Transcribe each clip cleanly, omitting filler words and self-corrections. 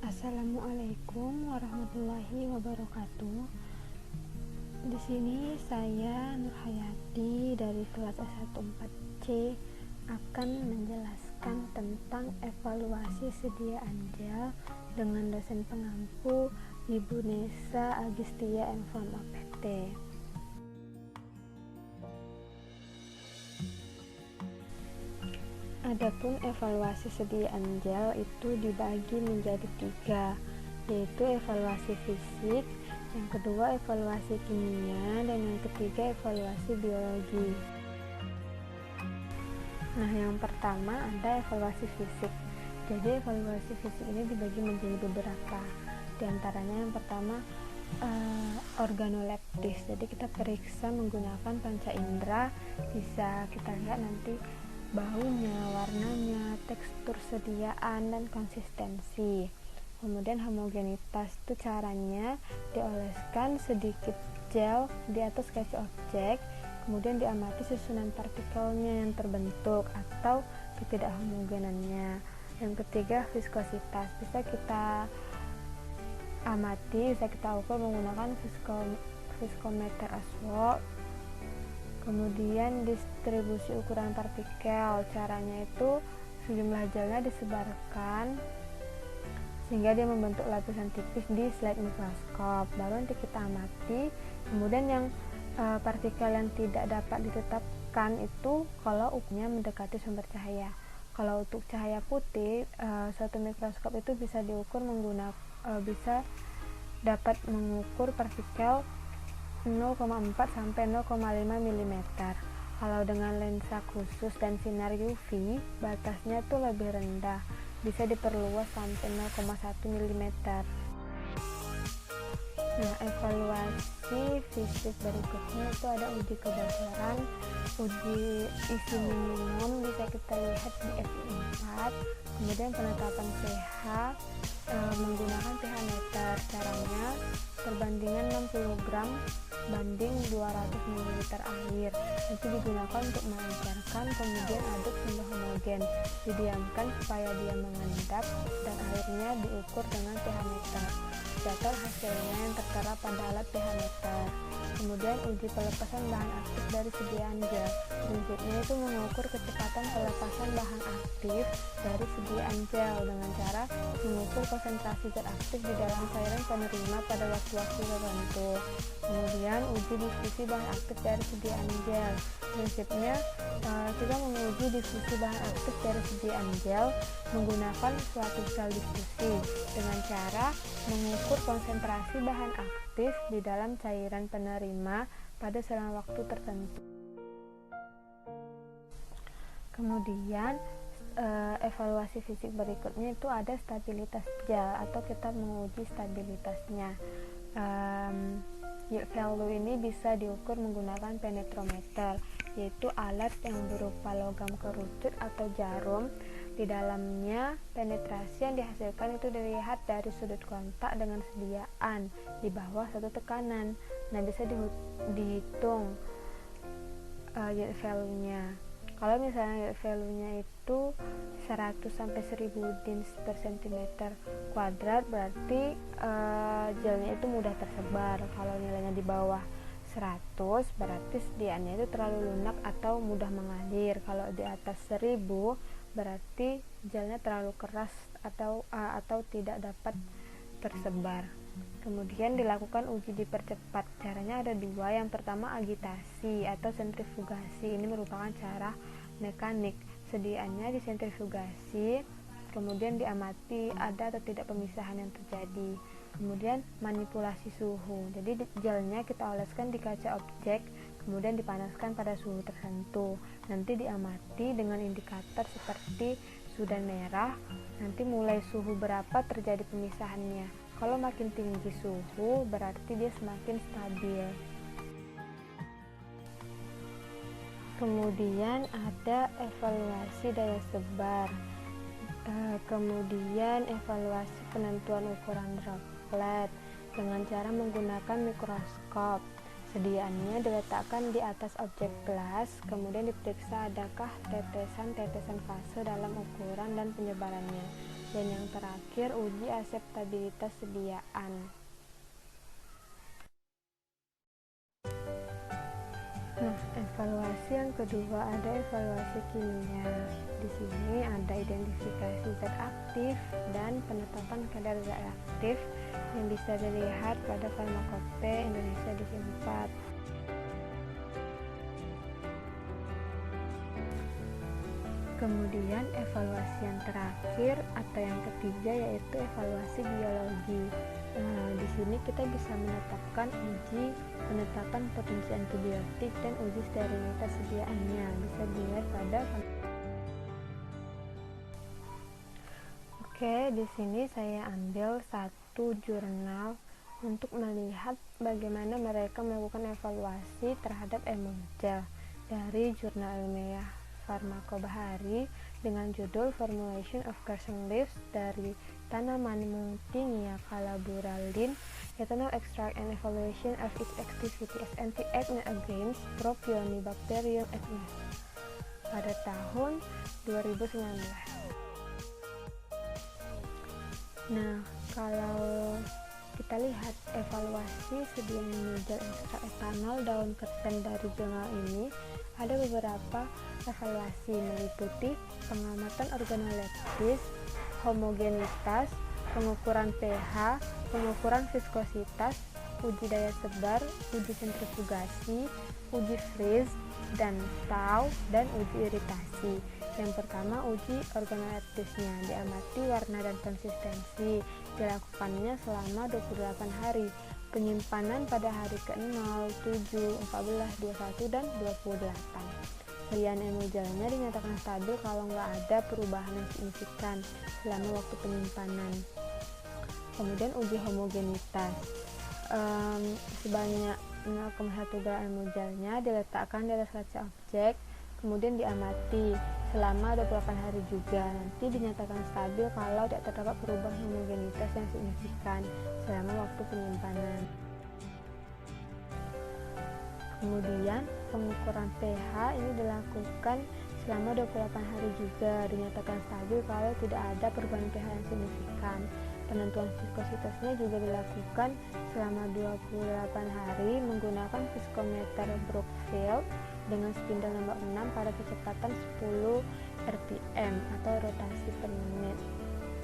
Assalamualaikum warahmatullahi wabarakatuh. Di sini saya Nurhayati dari kelas S14C akan menjelaskan tentang evaluasi sedia anjal dengan dosen pengampu Ibu Nesa Agistia M.Pharm APT. Adapun evaluasi sedia anjal itu dibagi menjadi 3, yaitu evaluasi fisik, yang kedua evaluasi kimia, dan yang ketiga evaluasi biologi. Nah, yang pertama ada evaluasi fisik. Jadi evaluasi fisik ini dibagi menjadi beberapa. Di antaranya yang pertama organoleptis. Jadi kita periksa menggunakan panca indera, bisa kita lihat nanti baunya, warnanya, tekstur sediaan, dan konsistensi. Kemudian homogenitas itu caranya dioleskan sedikit gel di atas kaca objek, kemudian diamati susunan partikelnya yang terbentuk atau ketidakhomogenannya. Yang ketiga viskositas, bisa kita amati, bisa kita ukur menggunakan viskometer Ashworth. Kemudian distribusi ukuran partikel, caranya itu sejumlah gelnya disebarkan sehingga dia membentuk lapisan tipis di slide mikroskop, baru nanti kita amati. Kemudian yang partikel yang tidak dapat ditetapkan itu kalau ukurannya mendekati sumber cahaya. Kalau untuk cahaya putih, suatu mikroskop itu bisa diukur bisa dapat mengukur partikel 0,4 sampai 0,5 mm. Kalau dengan lensa khusus dan sinar UV, batasnya itu lebih rendah, bisa diperluas sampai 0,1 mm. Nah, evaluasi fisik berikutnya itu ada uji kebocoran, uji isi minimum bisa kita lihat di FI4, kemudian penetapan pH menggunakan pH meter. Caranya perbandingan 60 gram banding 200 ml air, itu digunakan untuk mengajarkan, kemudian aduk hingga homogen, didiamkan supaya dia mengendap, dan airnya diukur dengan pH meter. Catat hasilnya yang tertera pada alat pH meter. Kemudian uji pelepasan bahan aktif dari sediaan gel. Prinsipnya itu mengukur kecepatan pelepasan bahan aktif dari sediaan gel dengan cara mengukur konsentrasi zat aktif di dalam cairan penerima pada waktu-waktu tertentu. Kemudian uji diffusi bahan aktif dari sediaan gel. Prinsipnya kita menguji diffusi bahan aktif dari sediaan gel menggunakan suatu sel diffusi dengan cara mengukur konsentrasi bahan aktif di dalam cairan penerima pada selang waktu tertentu. Kemudian evaluasi fisik berikutnya itu ada stabilitas gel, atau kita menguji stabilitasnya. Yield value ini bisa diukur menggunakan penetrometer, yaitu alat yang berupa logam kerucut atau jarum. Di dalamnya penetrasi yang dihasilkan itu dilihat dari sudut kontak dengan sediaan di bawah satu tekanan. Nah, bisa dihitung yield value-nya. Kalau misalnya yield value-nya itu 100 sampai 1000 dins per cm², berarti gelnya itu mudah tersebar. Kalau nilainya di bawah 100 berarti sediaannya itu terlalu lunak atau mudah mengalir. Kalau di atas 1000 berarti gelnya terlalu keras atau tidak dapat tersebar. Kemudian dilakukan uji dipercepat. Caranya ada 2. Yang pertama agitasi atau sentrifugasi. Ini merupakan cara mekanik. Sediaannya disentrifugasi, kemudian diamati ada atau tidak pemisahan yang terjadi. Kemudian manipulasi suhu. Jadi gelnya kita oleskan di kaca objek, kemudian dipanaskan pada suhu tertentu. Nanti diamati dengan indikator seperti sudan merah. Nanti mulai suhu berapa terjadi pemisahannya. Kalau makin tinggi suhu berarti dia semakin stabil. Kemudian ada evaluasi daya sebar. Kemudian evaluasi penentuan ukuran droplet dengan cara menggunakan mikroskop. Sediaannya diletakkan di atas objek gelas, kemudian diperiksa adakah tetesan-tetesan fase dalam ukuran dan penyebarannya. Dan yang terakhir, uji aseptabilitas sediaan. Nah, evaluasi yang kedua ada evaluasi kimia. Di sini ada identifikasi zat aktif dan penetapan kadar zat aktif yang bisa dilihat pada Farmakope Indonesia edisi 4. Kemudian evaluasi yang terakhir atau yang ketiga yaitu evaluasi biologi. Di sini kita bisa menetapkan uji penetapan potensi antibiotik dan uji sterilitas sediaannya. Bisa dilihat pada di sini saya ambil satu jurnal untuk melihat bagaimana mereka melakukan evaluasi terhadap Emulgel dari jurnal ilmiah Farmakobahari dengan judul Formulation of Carson Leaves dari tanaman Muntingia calaburalin, ethanol extract and evaluation of its activity as anti-acne against Propionibacterium acnes pada tahun 2019. Nah, kalau kita lihat evaluasi sediaan Emulgel ekstrak etanol daun kersen dari jurnal ini, ada beberapa evaluasi meliputi pengamatan organoleptis, homogenitas, pengukuran pH, pengukuran viskositas, uji daya sebar, uji sentrifugasi, uji freeze dan tau, dan uji iritasi. Yang pertama, uji organoleptisnya, diamati warna dan konsistensi, dilakukannya selama 28 hari. Penyimpanan pada hari ke-0, 7, 14, 21, dan 28. Sediaan Emulgelnya dinyatakan stabil kalau nggak ada perubahan yang signifikan selama waktu penyimpanan. Kemudian uji homogenitas, sebanyak 0,1 gram Emulgelnya diletakkan di atas kaca objek, kemudian diamati selama 28 hari juga. Nanti dinyatakan stabil kalau tidak terdapat perubahan homogenitas yang signifikan selama waktu penyimpanan. Kemudian pengukuran pH ini dilakukan selama 28 hari juga, dinyatakan stabil kalau tidak ada perubahan pH yang signifikan. Penentuan viskositasnya juga dilakukan selama 28 hari menggunakan viskometer Brookfield dengan spindle nomor 6 pada kecepatan 10 rpm atau rotasi per menit.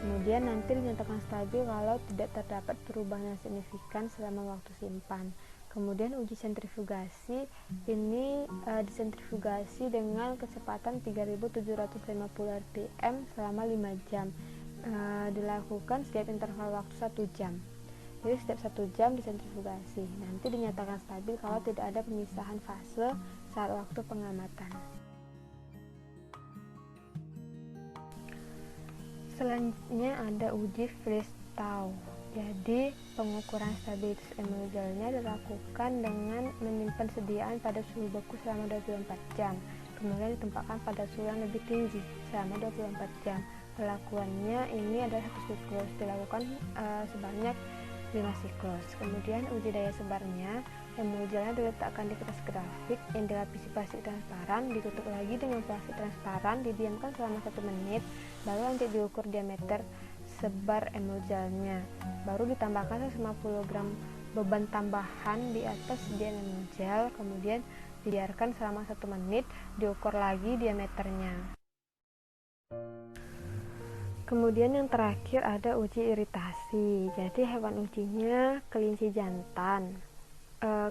Kemudian nanti dinyatakan stabil kalau tidak terdapat perubahan yang signifikan selama waktu simpan. Kemudian uji sentrifugasi ini disentrifugasi dengan kecepatan 3750 rpm selama 5 jam. Dilakukan setiap interval waktu 1 jam. Jadi setiap 1 jam disentrifugasi. Nanti dinyatakan stabil kalau tidak ada pemisahan fase saat waktu pengamatan. Selanjutnya ada uji freeze-thaw. Jadi pengukuran stabilitas Emulgelnya dilakukan dengan menyimpan sediaan pada suhu beku selama 24 jam. Kemudian ditempatkan pada suhu yang lebih tinggi selama 24 jam. Perlakuannya ini adalah satu siklus, dilakukan sebanyak 5 siklus. Kemudian uji daya sebarnya, Emulgelnya diletakkan di kertas grafik yang dilapisi plastik transparan, ditutup lagi dengan plastik transparan, didiamkan selama 1 menit, baru nanti diukur diameter sebar Emulgelnya. Baru ditambahkan 150 gram beban tambahan di atas sediaan Emulgel, kemudian dibiarkan selama 1 menit, diukur lagi diameternya. Kemudian yang terakhir ada uji iritasi. Jadi hewan ujinya kelinci jantan.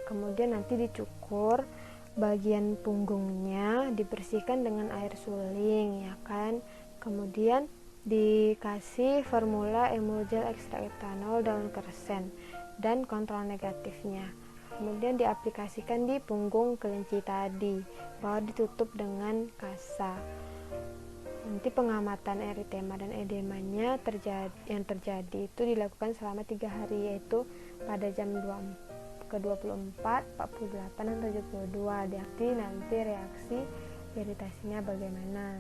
Kemudian nanti dicukur bagian punggungnya, dibersihkan dengan air suling, ya kan. Kemudian dikasih formula Emulgel ekstrak etanol daun kersen dan kontrol negatifnya. Kemudian diaplikasikan di punggung kelinci tadi, bahwa ditutup dengan kasa. Nanti pengamatan eritema dan edemanya yang terjadi itu dilakukan selama 3 hari, yaitu pada jam ke-24, 48, dan 72. Nanti reaksi iritasinya bagaimana.